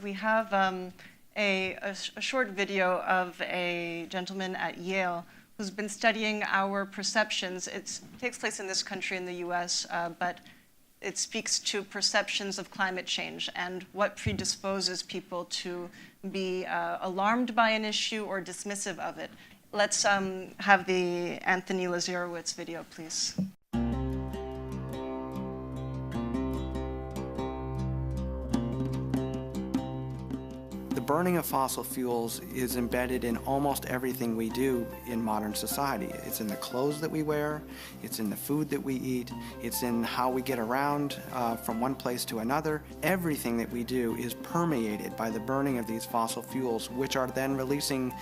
We have a short video of a gentleman at Yale who's been studying our perceptions. It takes place in this country, in the US, but it speaks to perceptions of climate change and what predisposes people to be alarmed by an issue or dismissive of it. Let's have the Anthony Lazerowitz video, please. The burning of fossil fuels is embedded in almost everything we do in modern society. It's in the clothes that we wear, it's in the food that we eat, it's in how we get around from one place to another. Everything that we do is permeated by the burning of these fossil fuels, which are then releasing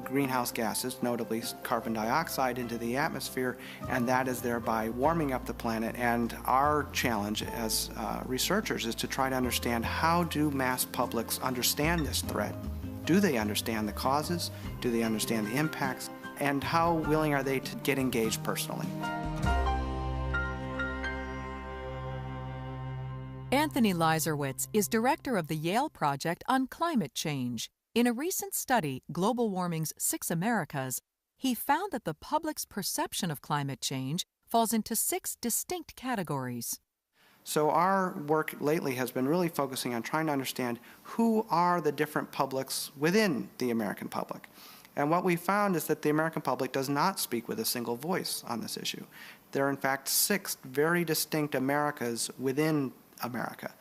greenhouse gases, notably carbon dioxide, into the atmosphere, and that is thereby warming up the planet. And our challenge as researchers is to try to understand, how do mass publics understand this threat? Do they understand the causes? Do they understand the impacts? And how willing are they to get engaged personally? Anthony Leiserowitz is director of the Yale Project on Climate Change. In a recent study, Global Warming's 6 Americas, he found that the public's perception of climate change falls into 6 distinct categories. So our work lately has been really focusing on trying to understand who are the different publics within the American public. And what we found is that the American public does not speak with a single voice on this issue. There are in fact 6 very distinct Americas within America.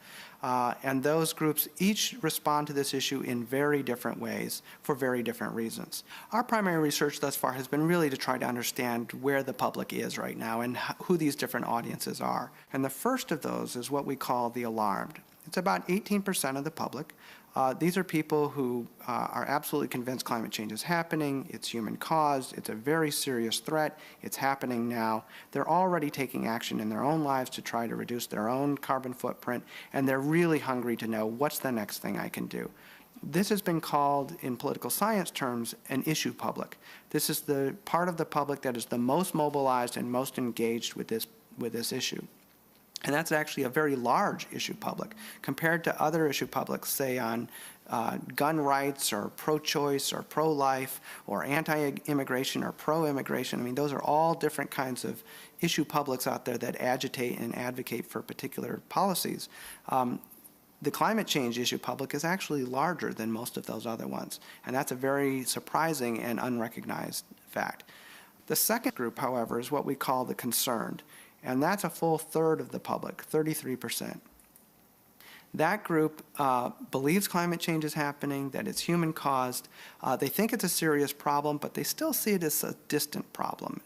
And those groups each respond to this issue in very different ways for very different reasons. Our primary research thus far has been really to try to understand where the public is right now and who these different audiences are. And the first of those is what we call the alarmed. It's about 18% of the public. These are people who are absolutely convinced climate change is happening, it's human caused, it's a very serious threat, it's happening now. They're already taking action in their own lives to try to reduce their own carbon footprint, and they're really hungry to know, what's the next thing I can do? This has been called, in political science terms, an issue public. This is the part of the public that is the most mobilized and most engaged with this issue. And that's actually a very large issue public compared to other issue publics, say on gun rights or pro-choice or pro-life or anti-immigration or pro-immigration. I mean, those are all different kinds of issue publics out there that agitate and advocate for particular policies. The climate change issue public is actually larger than most of those other ones, and that's a very surprising and unrecognized fact. The second group, however, is what we call the concerned. And that's a full third of the public, 33%. That group believes climate change is happening, that it's human caused. They think it's a serious problem, but they still see it as a distant problem.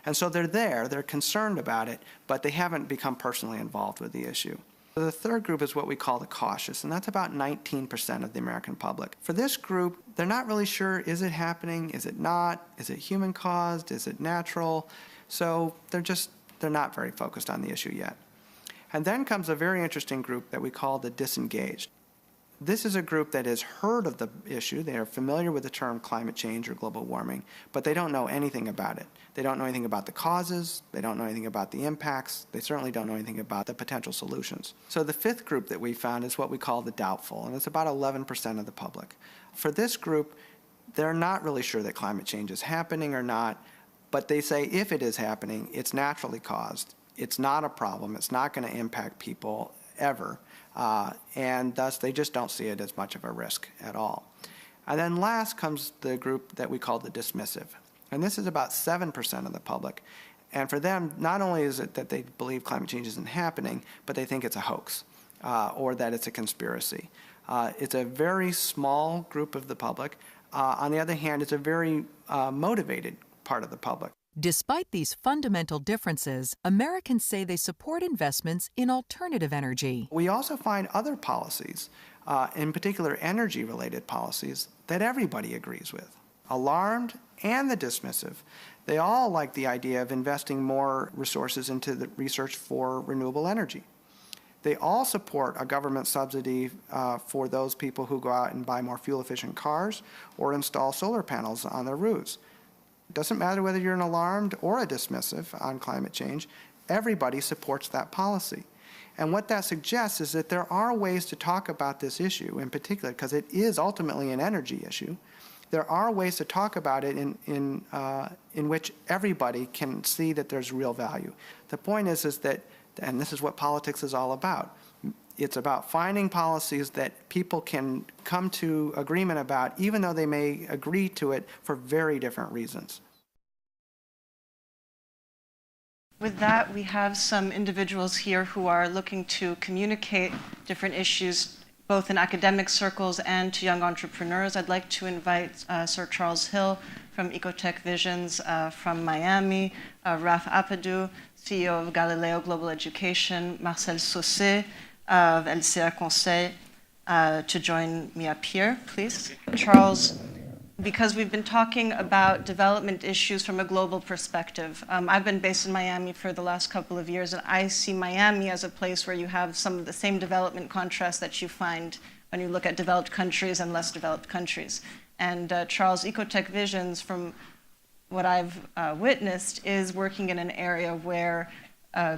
And so they're concerned about it, but they haven't become personally involved with the issue. The third group is what we call the cautious, and that's about 19% of the American public. For this group, they're not really sure, is it happening, is it not, is it human caused, is it natural? So they're not very focused on the issue yet. And then comes a very interesting group that we call the disengaged. This is a group that has heard of the issue. They are familiar with the term climate change or global warming, but they don't know anything about it. They don't know anything about the causes. They don't know anything about the impacts. They certainly don't know anything about the potential solutions. So the fifth group that we found is what we call the doubtful, and it's about 11% of the public. For this group, they're not really sure that climate change is happening or not, but they say if it is happening, it's naturally caused. It's not a problem. It's not going to impact people ever. And thus, they just don't see it as much of a risk at all. And then last comes the group that we call the dismissive. And this is about 7% of the public. And for them, not only is it that they believe climate change isn't happening, but they think it's a hoax or that it's a conspiracy. It's a very small group of the public. On the other hand, it's a very motivated part of the public. Despite these fundamental differences, Americans say they support investments in alternative energy. We also find other policies, in particular energy-related policies, that everybody agrees with. Alarmed and the dismissive, they all like the idea of investing more resources into the research for renewable energy. They all support a government subsidy for those people who go out and buy more fuel-efficient cars or install solar panels on their roofs. It doesn't matter whether you're an alarmed or a dismissive on climate change, everybody supports that policy. And what that suggests is that there are ways to talk about this issue in particular, because it is ultimately an energy issue. There are ways to talk about it in which everybody can see that there's real value. The point is that, and this is what politics is all about, it's about finding policies that people can come to agreement about, even though they may agree to it for very different reasons. With that, we have some individuals here who are looking to communicate different issues, both in academic circles and to young entrepreneurs. I'd like to invite Sir Charles Hill from EcoTech Visions from Miami, Raph Appadoo, CEO of Galileo Global Education, Marcel Saucet of ESGCI to join me up here, please. Charles, because we've been talking about development issues from a global perspective. I've been based in Miami for the last couple of years, and I see Miami as a place where you have some of the same development contrasts that you find when you look at developed countries and less developed countries. And Charles, EcoTech Visions, from what I've witnessed, is working in an area where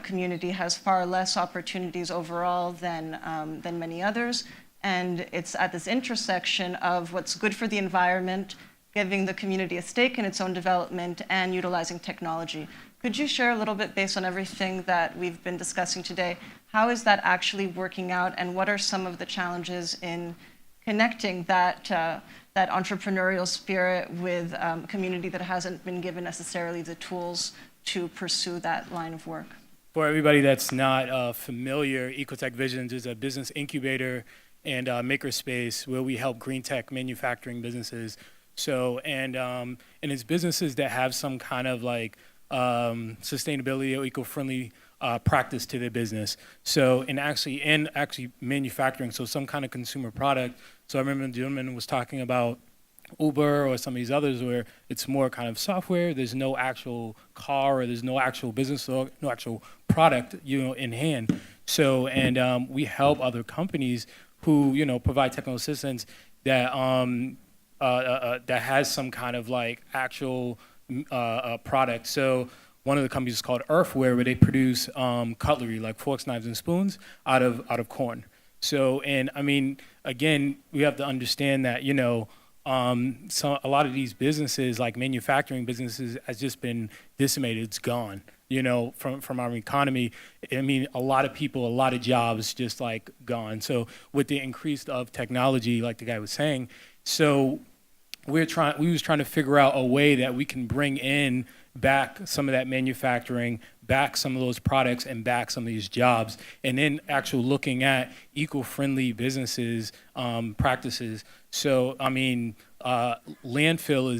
community has far less opportunities overall than many others. And it's at this intersection of what's good for the environment, giving the community a stake in its own development, and utilizing technology. Could you share a little bit, based on everything that we've been discussing today, how is that actually working out, and what are some of the challenges in connecting that entrepreneurial spirit with a community that hasn't been given necessarily the tools to pursue that line of work? For everybody that's not familiar, EcoTech Visions is a business incubator and makerspace where we help green tech manufacturing businesses. So, and it's businesses that have some kind of like sustainability or eco-friendly practice to their business. So, and actually manufacturing, so some kind of consumer product. So I remember the gentleman was talking about Uber or some of these others where it's more kind of software. There's no actual car, or there's no actual business, or no actual product, in hand. So, and we help other companies who, provide technical assistance that that has some kind of like actual product. So one of the companies is called Earthware, where they produce cutlery like forks, knives, and spoons out of corn. So, and I mean, again, we have to understand that so a lot of these businesses, like manufacturing businesses, has just been decimated. It's gone. From our economy. I mean, a lot of people, a lot of jobs just like gone. So with the increase of technology, like the guy was saying, so we was trying to figure out a way that we can bring in back some of that manufacturing, back some of those products, and back some of these jobs, and then actually looking at eco-friendly businesses practices. So I mean, landfill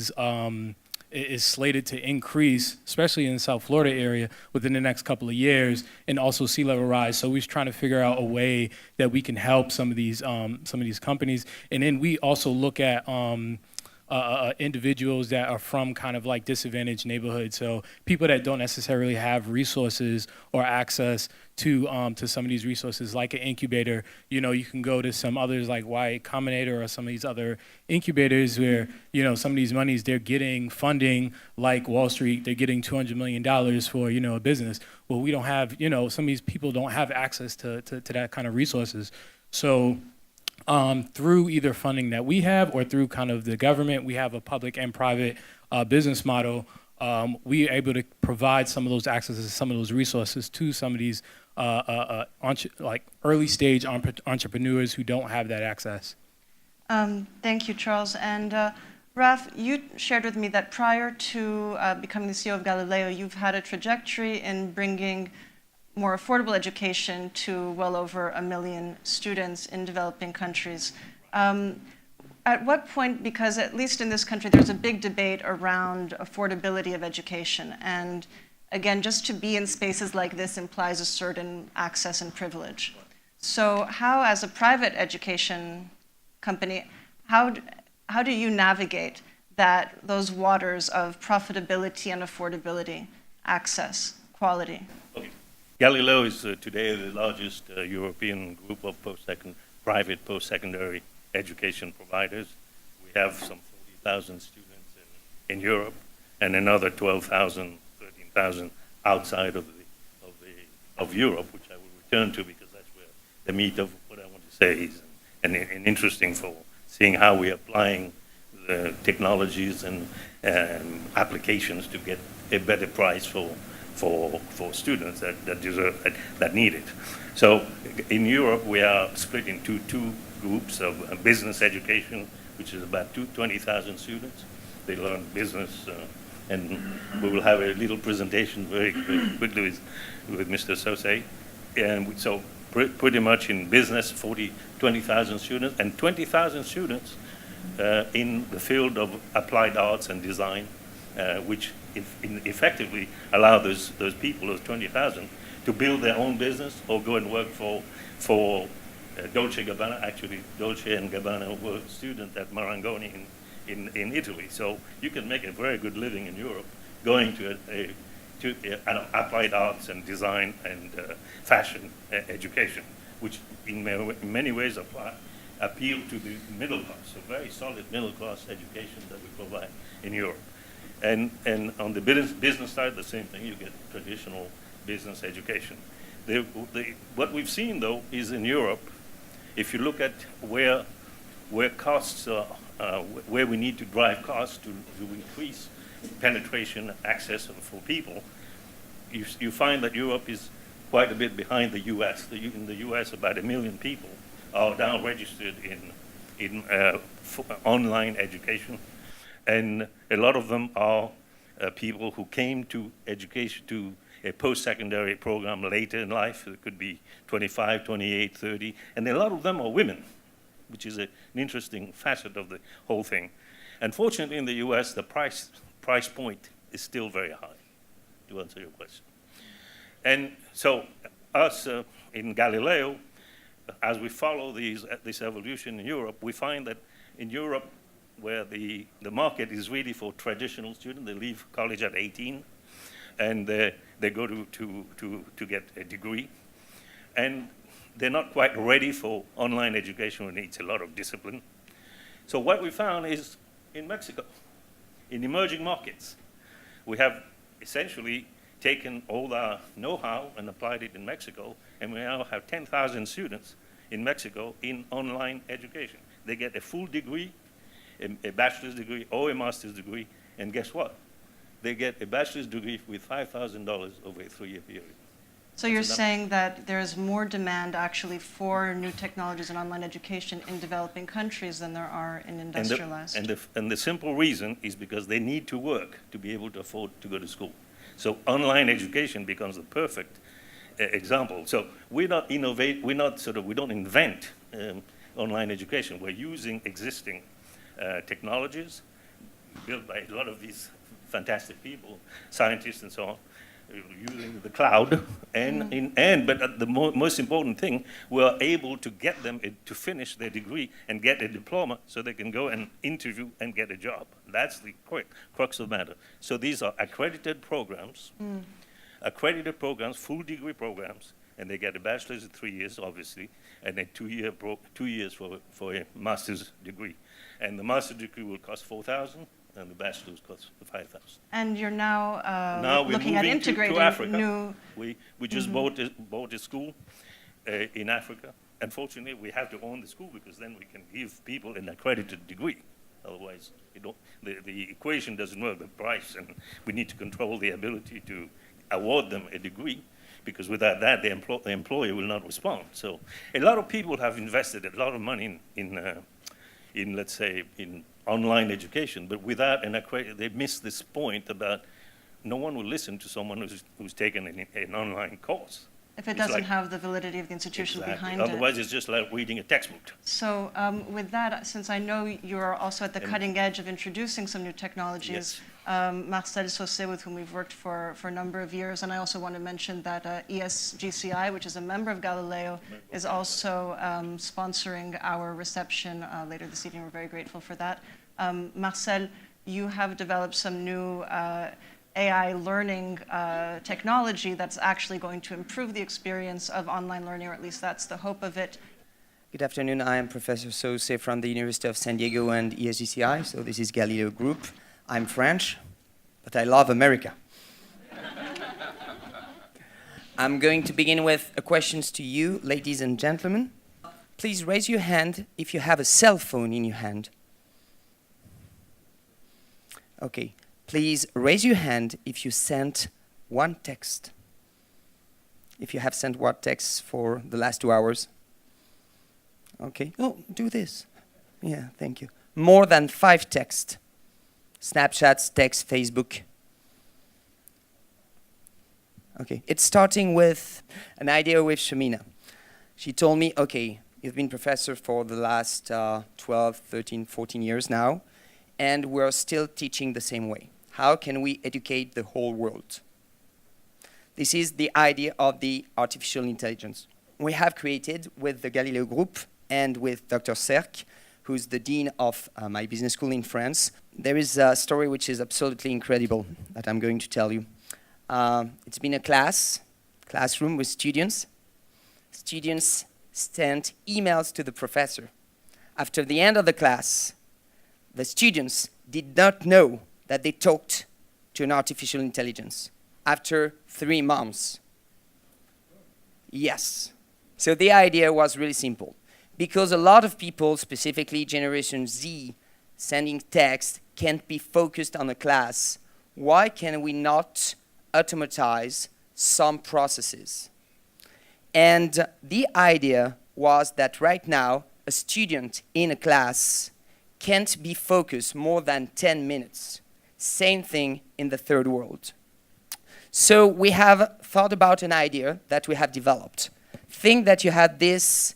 is slated to increase, especially in the South Florida area, within the next couple of years, and also sea level rise. So we're trying to figure out a way that we can help some of these companies, and then we also look at individuals that are from kind of like disadvantaged neighborhoods. So people that don't necessarily have resources or access to some of these resources, like an incubator. You can go to some others like Y Combinator or some of these other incubators where, some of these monies, they're getting funding like Wall Street, they're getting $200 million for, a business. Well, we don't have, some of these people don't have access to that kind of resources. So through either funding that we have or through kind of the government, we have a public and private business model. We are able to provide some of those accesses, some of those resources to some of these like early stage entrepreneurs who don't have that access. Thank you, Charles. And Raph, you shared with me that prior to becoming the CEO of Galileo, you've had a trajectory in bringing more affordable education to well over 1 million students in developing countries. At what point, because at least in this country, there's a big debate around affordability of education. And again, just to be in spaces like this implies a certain access and privilege. So how, as a private education company, how do you navigate those waters of profitability and affordability, access, quality? Okay. Galileo is today the largest European group of private post-secondary education providers. We have some 40,000 students in Europe and another 12,000, 13,000 outside of Europe, which I will return to because I the meat of what I want to say is, and interesting for seeing how we're applying the technologies and applications to get a better price for students that deserve that need it. So in Europe, we are split into two groups of business education, which is about 20,000 students. They learn business, and we will have a little presentation very quickly with Mr. Saucet. And so pretty much in business, 20,000 students, and 20,000 students in the field of applied arts and design, which effectively allow those people, those 20,000, to build their own business or go and work for Dolce & Gabbana. Actually, Dolce & Gabbana were students at Marangoni in Italy. So you can make a very good living in Europe going to an applied arts and design and fashion education, which in many ways appeal to the middle class, a very solid middle class education that we provide in Europe. And on the business side, the same thing. You get traditional business education. What we've seen, though, is in Europe, if you look at where costs are, where we need to drive costs to increase penetration, access for people, you find that Europe is quite a bit behind the U.S. In the U.S., about 1 million people are now registered in online education, and a lot of them are people who came to education, to a post-secondary program later in life. It could be 25, 28, 30, and a lot of them are women, which is an interesting facet of the whole thing. Unfortunately, in the U.S., the price point is still very high, to answer your question. And so us in Galileo, as we follow this evolution in Europe, we find that in Europe, where the market is really for traditional students, they leave college at 18, and they go to get a degree. And they're not quite ready for online education, which needs a lot of discipline. So what we found is in Mexico, in emerging markets, we have essentially taken all our know-how and applied it in Mexico, and we now have 10,000 students in Mexico in online education. They get a full degree, a bachelor's degree or a master's degree, and guess what? They get a bachelor's degree with $5,000 over a 3-year period. So you're saying that there's more demand actually for new technologies and online education in developing countries than there are in industrialized. And the simple reason is because they need to work to be able to afford to go to school. So online education becomes the perfect example. So we don't invent online education. We're using existing technologies built by a lot of these fantastic people, scientists and so on, using the cloud, but the most important thing, we are able to get them to finish their degree and get a diploma so they can go and interview and get a job. That's the crux of the matter. So these are accredited programs, full degree programs, and they get a bachelor's in 3 years, obviously, and then 2 years for a master's degree. And the master's degree will cost $4,000. And the bachelor's costs $5,000. And you're now we're looking at integrating to Africa. new. We just bought a school in Africa. Unfortunately, we have to own the school because then we can give people an accredited degree. Otherwise, the equation doesn't work. The price, and we need to control the ability to award them a degree, because without that, the employer will not respond. So, a lot of people have invested a lot of money in let's say, in online education, but without an accredited, they miss this point about no one will listen to someone who's taken an online course. If it doesn't have the validity of the institution behind it. Otherwise, it's just like reading a textbook. So with that, since I know you're also at the cutting edge of introducing some new technologies, Marcel Saucet, with whom we've worked for a number of years, and I also want to mention that ESGCI, which is a member of Galileo, is also sponsoring our reception later this evening. We're very grateful for that. Marcel, you have developed some new AI learning technology that's actually going to improve the experience of online learning, or at least that's the hope of it. Good afternoon. I am Professor Saucet from the University of San Diego and ESGCI. So this is Galileo Group. I'm French, but I love America. I'm going to begin with questions to you, ladies and gentlemen. Please raise your hand if you have a cell phone in your hand. Okay. Please raise your hand if you sent one text. If you have sent one text for the last 2 hours. Okay. Oh, do this. Yeah, thank you. More than 5 texts. Snapchats, text, Facebook. Okay. It's starting with an idea with Shamina. She told me, okay, you've been professor for the last 12, 13, 14 years now, and we're still teaching the same way. How can we educate the whole world? This is the idea of the artificial intelligence. We have created with the Galileo group and with Dr. Serk, who's the dean of my business school in France. There is a story which is absolutely incredible that I'm going to tell you. It's been a classroom with students. Students sent emails to the professor. After the end of the class, the students did not know that they talked to an artificial intelligence after 3 months. Yes. So the idea was really simple. Because a lot of people, specifically Generation Z, sending text can't be focused on a class, why can we not automatize some processes? And the idea was that right now, a student in a class can't be focused more than 10 minutes. Same thing in the third world. So we have thought about an idea that we have developed. Think that you have these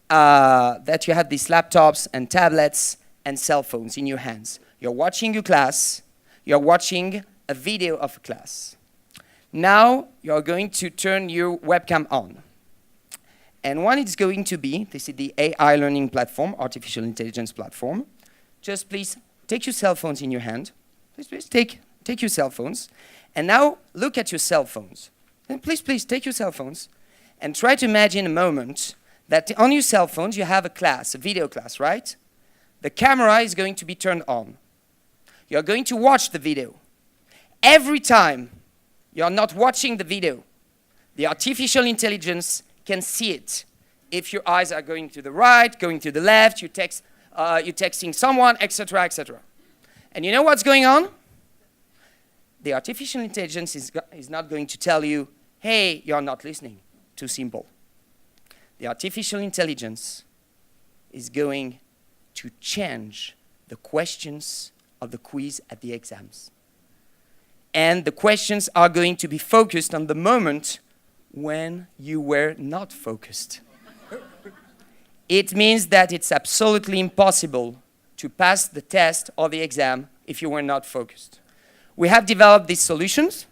laptops and tablets and cell phones in your hands. You're watching your class. You're watching a video of a class. Now you're going to turn your webcam on. And what it's going to be, this is the AI learning platform, artificial intelligence platform. Just please take your cell phones in your hand. Please take your cell phones. And now look at your cell phones. And please take your cell phones. And try to imagine a moment that on your cell phones you have a class, a video class, right? The camera is going to be turned on. You're going to watch the video. Every time you're not watching the video, the artificial intelligence can see it. If your eyes are going to the right, going to the left, you're texting someone, etc., etc. And you know what's going on? The artificial intelligence is not going to tell you, hey, you're not listening. Too simple. The artificial intelligence is going to change the questions of the quiz at the exams. And the questions are going to be focused on the moment when you were not focused. It means that it's absolutely impossible to pass the test or the exam if you were not focused. We have developed these solutions.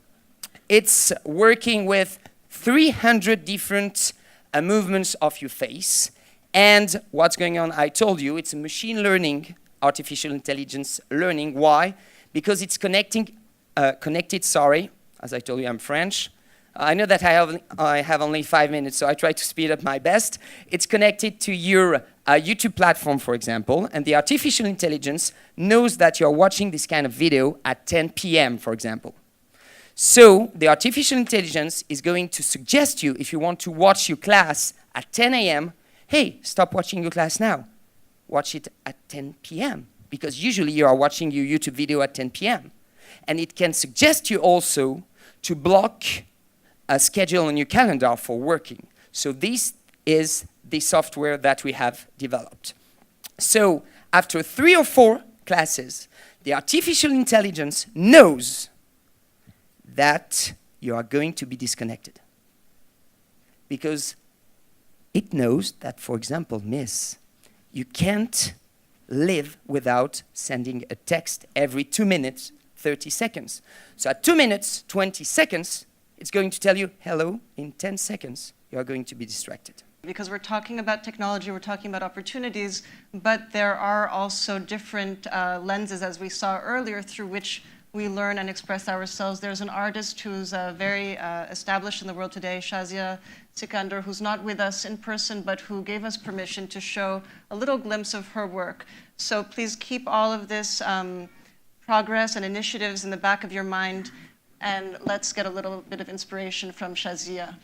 It's working with 300 different movements of your face. And what's going on, I told you, it's a machine learning, artificial intelligence learning. Why? Because it's connected, as I told you, I'm French. I know that I have only 5 minutes, so I try to speed up my best. It's connected to your YouTube platform, for example, and the artificial intelligence knows that you're watching this kind of video at 10 p.m., for example. So the artificial intelligence is going to suggest you, if you want to watch your class at 10 a.m., hey, stop watching your class now. Watch it at 10 p.m., because usually you are watching your YouTube video at 10 p.m. And it can suggest you also to block a schedule on your calendar for working. So this is the software that we have developed. So after 3 or 4 classes, the artificial intelligence knows that you are going to be disconnected. Because it knows that, for example, miss, you can't live without sending a text every 2 minutes, 30 seconds. So at 2 minutes, 20 seconds, it's going to tell you, hello, in 10 seconds, you are going to be distracted. Because we're talking about technology, we're talking about opportunities, but there are also different lenses, as we saw earlier, through which we learn and express ourselves. There's an artist who's very established in the world today, Shazia Sikandar, who's not with us in person, but who gave us permission to show a little glimpse of her work. So please keep all of this progress and initiatives in the back of your mind. And let's get a little bit of inspiration from Shazia.